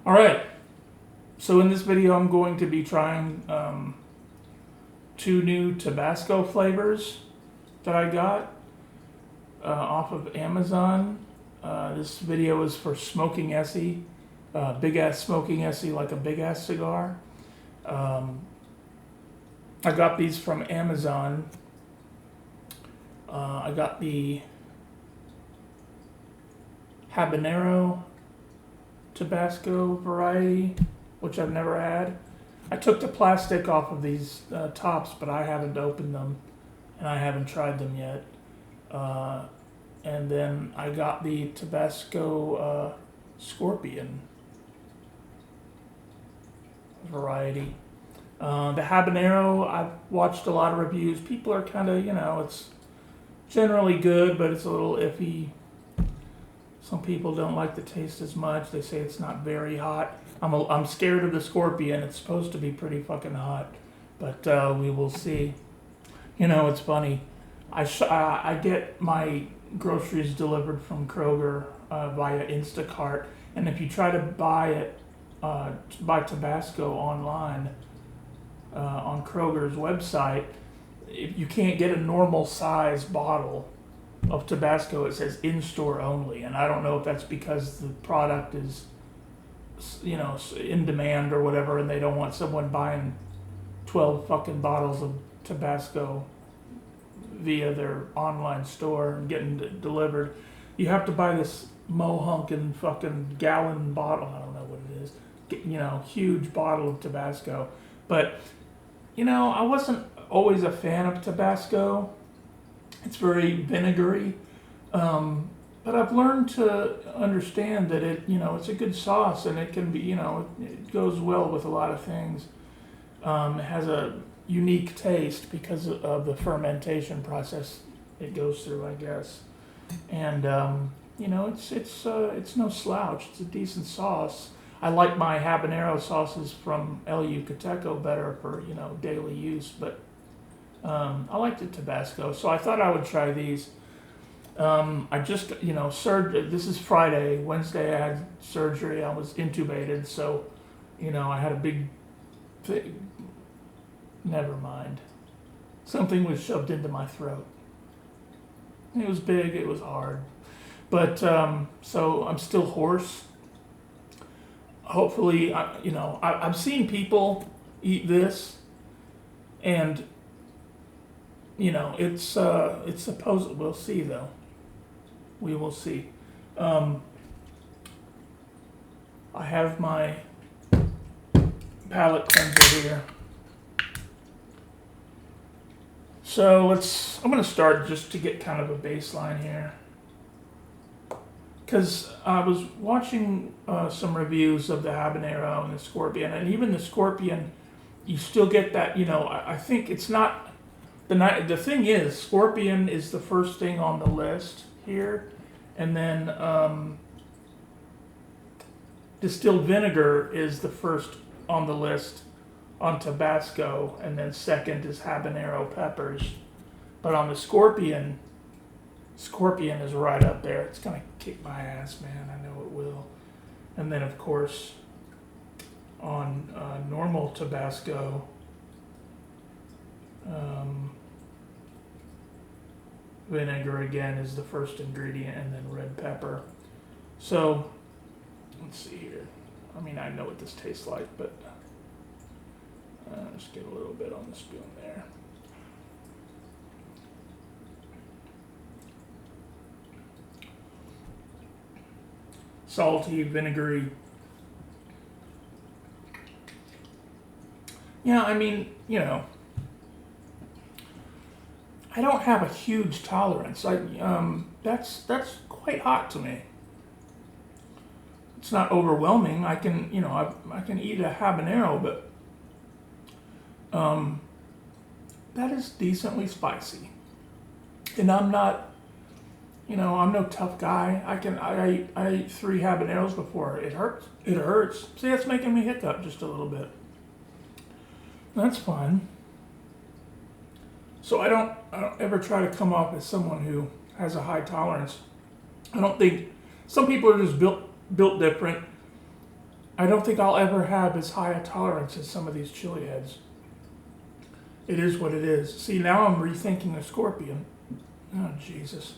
All right, so in this video I'm going to be trying two new Tabasco flavors that I got off of Amazon. This video is for SmokingEssy, big ass SmokingEssy, like a big ass cigar. I got these from Amazon. I got the Habanero Tabasco variety, which I've never had. I took the plastic off of these tops, but I haven't opened them and I haven't tried them yet. And then I got the Tabasco Scorpion variety. The Habanero, I've watched a lot of reviews. People are kind of, it's generally good, but it's a little iffy. Some people don't like the taste as much. They say it's not very hot. I'm scared of the Scorpion. It's supposed to be pretty fucking hot, but we will see. It's funny. I get my groceries delivered from Kroger via Instacart, and if you try to buy Tabasco online on Kroger's website, if you can't get a normal size bottle of Tabasco, it says in-store only, and I don't know if that's because the product is, in demand or whatever, and they don't want someone buying 12 fucking bottles of Tabasco via their online store and getting it delivered. You have to buy this mohunkin fucking gallon bottle. I don't know what it is. Huge bottle of Tabasco. But, I wasn't always a fan of Tabasco. It's very vinegary, but I've learned to understand that it's a good sauce, and it can be, it goes well with a lot of things. It has a unique taste because of the fermentation process it goes through, I guess. And it's no slouch. It's a decent sauce. I like my habanero sauces from El Yucateco better for daily use, but I liked the Tabasco, so I thought I would try these. I just, this is Friday. Wednesday I had surgery. I was intubated, so, I had a big thing. Never mind. Something was shoved into my throat. It was big, it was hard. But, so I'm still hoarse. Hopefully, I've seen people eat this, and it's supposed. We'll see, though. We will see. I have my palate cleanser here. So I'm going to start just to get kind of a baseline here. Because I was watching some reviews of the Habanero and the Scorpion, and even the Scorpion, you still get that, I think it's not. The thing is, Scorpion is the first thing on the list here, and then distilled vinegar is the first on the list on Tabasco, and then second is habanero peppers. But on the Scorpion is right up there. It's gonna kick my ass, man. I know it will. And then, of course, on normal Tabasco, vinegar again is the first ingredient, and then red pepper. So let's see here. I mean, I know what this tastes like, but just get a little bit on the spoon there. Salty, vinegary. Yeah, I mean, I don't have a huge tolerance. That's quite hot to me. It's not overwhelming. I can eat a habanero, but that is decently spicy. And I'm not, I'm no tough guy. I ate 3 habaneros before. It hurts. It hurts. See, that's making me hiccup just a little bit. That's fine. So I don't ever try to come off as someone who has a high tolerance. I don't think some people are just built different. I don't think I'll ever have as high a tolerance as some of these chili heads. It is what it is. See, now I'm rethinking a scorpion. Oh, Jesus.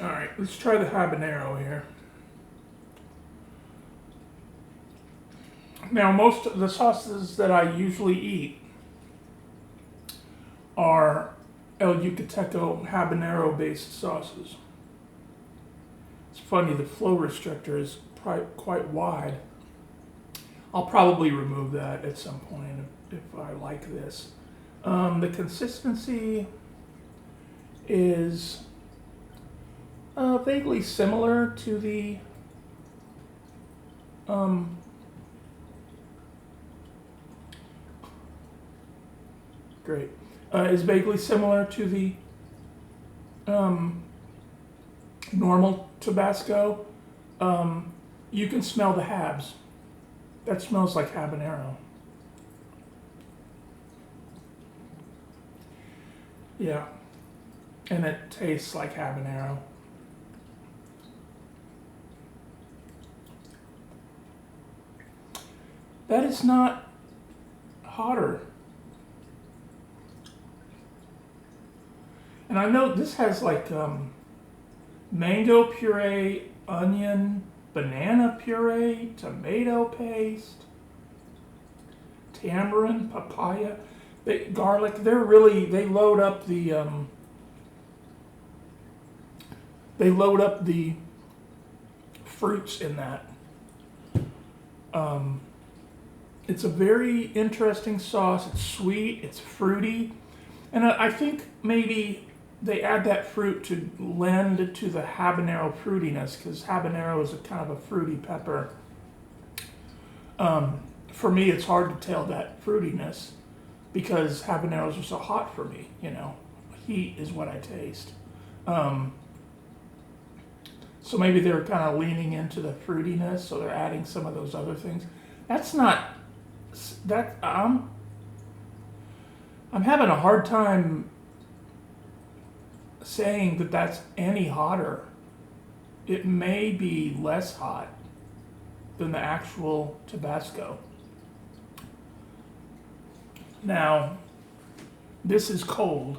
All right, let's try the habanero here. Now, most of the sauces that I usually eat are El Yucateco habanero-based sauces. It's funny, the flow restrictor is quite wide. I'll probably remove that at some point if I like this. The consistency is vaguely similar to the great. Is vaguely similar to the normal Tabasco. You can smell the habs. That smells like habanero. Yeah. And it tastes like habanero. That is not hotter. And I know this has like mango puree, onion, banana puree, tomato paste, tamarind, papaya, garlic. They load up the fruits in that. It's a very interesting sauce. It's sweet, it's fruity, and I think maybe they add that fruit to lend to the habanero fruitiness, because habanero is a kind of a fruity pepper. For me, it's hard to tell that fruitiness because habaneros are so hot for me. You know, heat is what I taste. So maybe they're kind of leaning into the fruitiness, so they're adding some of those other things. That's not that I'm having a hard time saying that that's any hotter. It may be less hot than the actual Tabasco. Now, this is cold,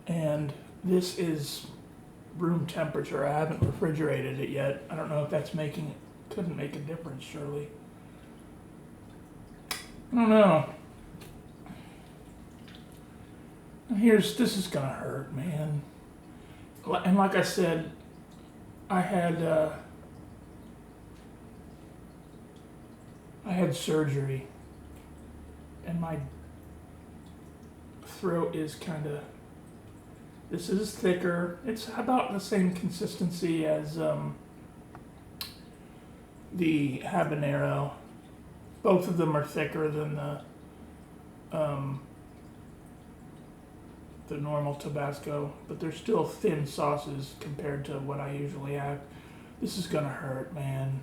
and this is room temperature. I haven't refrigerated it yet. I don't know if that's couldn't make a difference, surely. I don't know. This is gonna hurt, man. And like I said, I had surgery, and my throat is this is thicker. It's about the same consistency as the habanero. Both of them are thicker than the normal Tabasco, but they're still thin sauces compared to what I usually have. This is gonna hurt, man.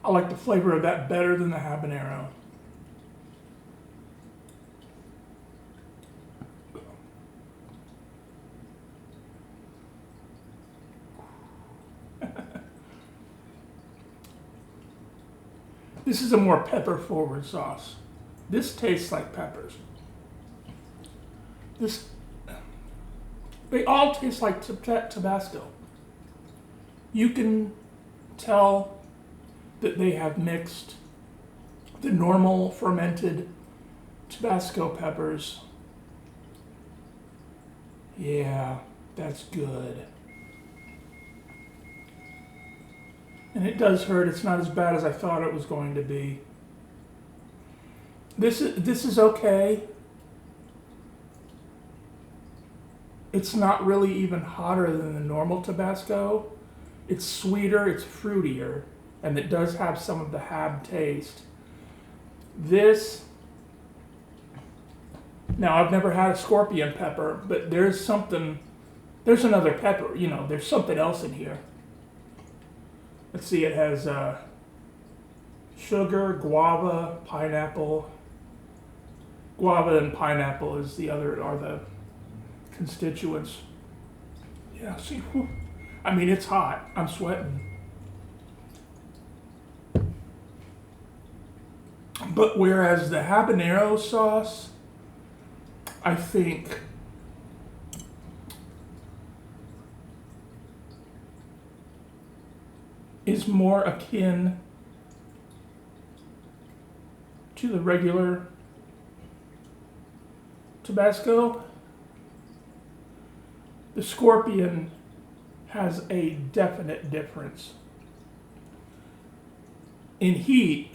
I like the flavor of that better than the habanero. This is a more pepper-forward sauce. This tastes like peppers. They all taste like Tabasco. You can tell that they have mixed the normal fermented Tabasco peppers. Yeah, that's good. And it does hurt. It's not as bad as I thought it was going to be. This is okay. It's not really even hotter than the normal Tabasco. It's sweeter, it's fruitier, and it does have some of the hab taste. This Now, I've never had a scorpion pepper, but there's another pepper, you know, there's something else in here. Let's see, it has sugar, guava, pineapple. Guava and pineapple are the constituents. Yeah, see, whew. I mean, it's hot. I'm sweating. But whereas the habanero sauce, I think is more akin to the regular Tabasco, the scorpion has a definite difference. In heat,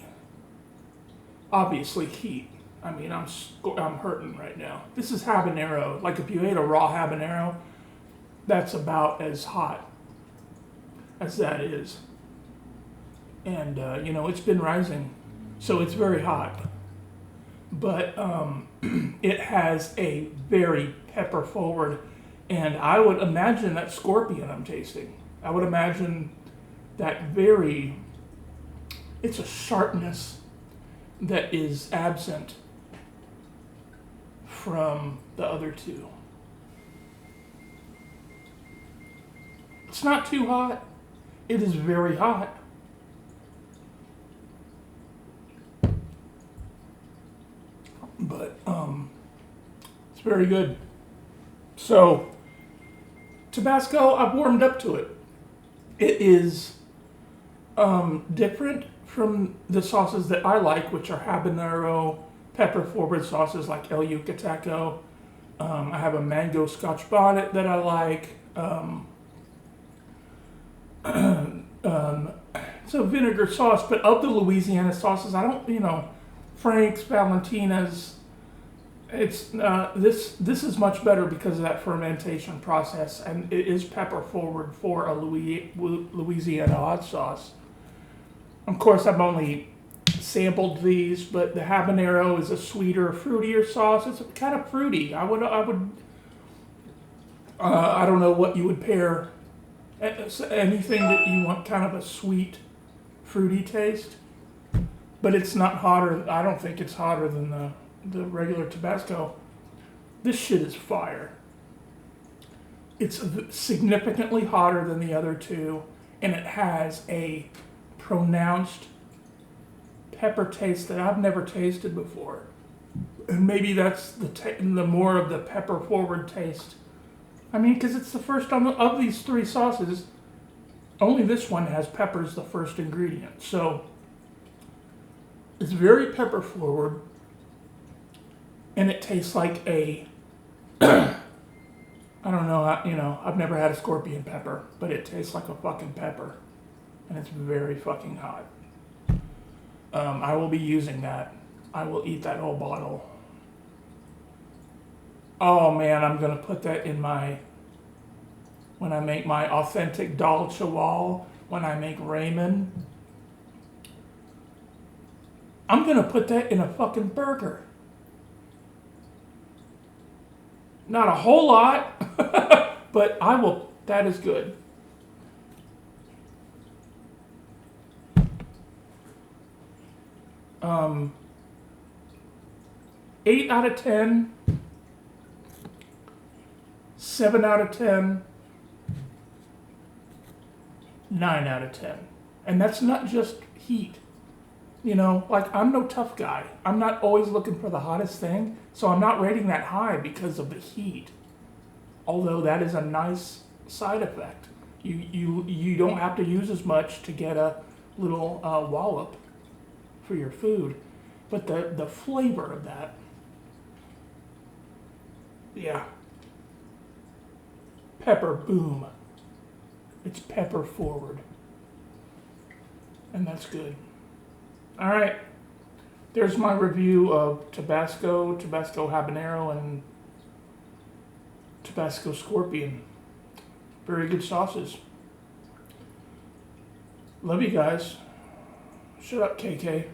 obviously heat. I mean, I'm hurting right now. This is habanero. Like if you ate a raw habanero, that's about as hot as that is. And, you know, it's been rising, so it's very hot. But it has a very pepper forward, and I would imagine that scorpion I'm tasting. I would imagine that it's a sharpness that is absent from the other two. It's not too hot. It is very hot. But it's very good. So Tabasco, I've warmed up to it. It is different from the sauces that I like, which are habanero, pepper forward sauces like El Yucateco. I have a mango scotch bonnet that I like. It's a vinegar sauce, but of the Louisiana sauces, I don't, Frank's, Valentina's. It's this is much better because of that fermentation process, and it is pepper forward for a Louisiana hot sauce. Of course, I've only sampled these, but the habanero is a sweeter, fruitier sauce. It's kind of fruity. I don't know what you would pair. Anything that you want kind of a sweet, fruity taste, but it's not hotter. I don't think it's hotter than the regular Tabasco. This shit is fire. It's significantly hotter than the other two, and it has a pronounced pepper taste that I've never tasted before. And maybe that's the more of the pepper forward taste. I mean, because it's the first of these three sauces, only this one has pepper as the first ingredient. So it's very pepper forward, and it tastes like a, I don't know, I've never had a scorpion pepper, but it tastes like a fucking pepper, and it's very fucking hot. I will be using that. I will eat that whole bottle. Oh man, I'm gonna put that in when I make my authentic dal chawal, when I make ramen. I'm gonna put that in a fucking burger. Not a whole lot, but I will. That is good. Um, 8 out of 10. 7 out of 10, 9 out of 10. And that's not just heat. I'm no tough guy. I'm not always looking for the hottest thing, so I'm not rating that high because of the heat. Although that is a nice side effect. You don't have to use as much to get a little wallop for your food. But the flavor of that, yeah. Pepper boom. It's pepper forward. And that's good. All right. There's my review of Tabasco Habanero, and Tabasco Scorpion. Very good sauces. Love you guys. Shut up, KK.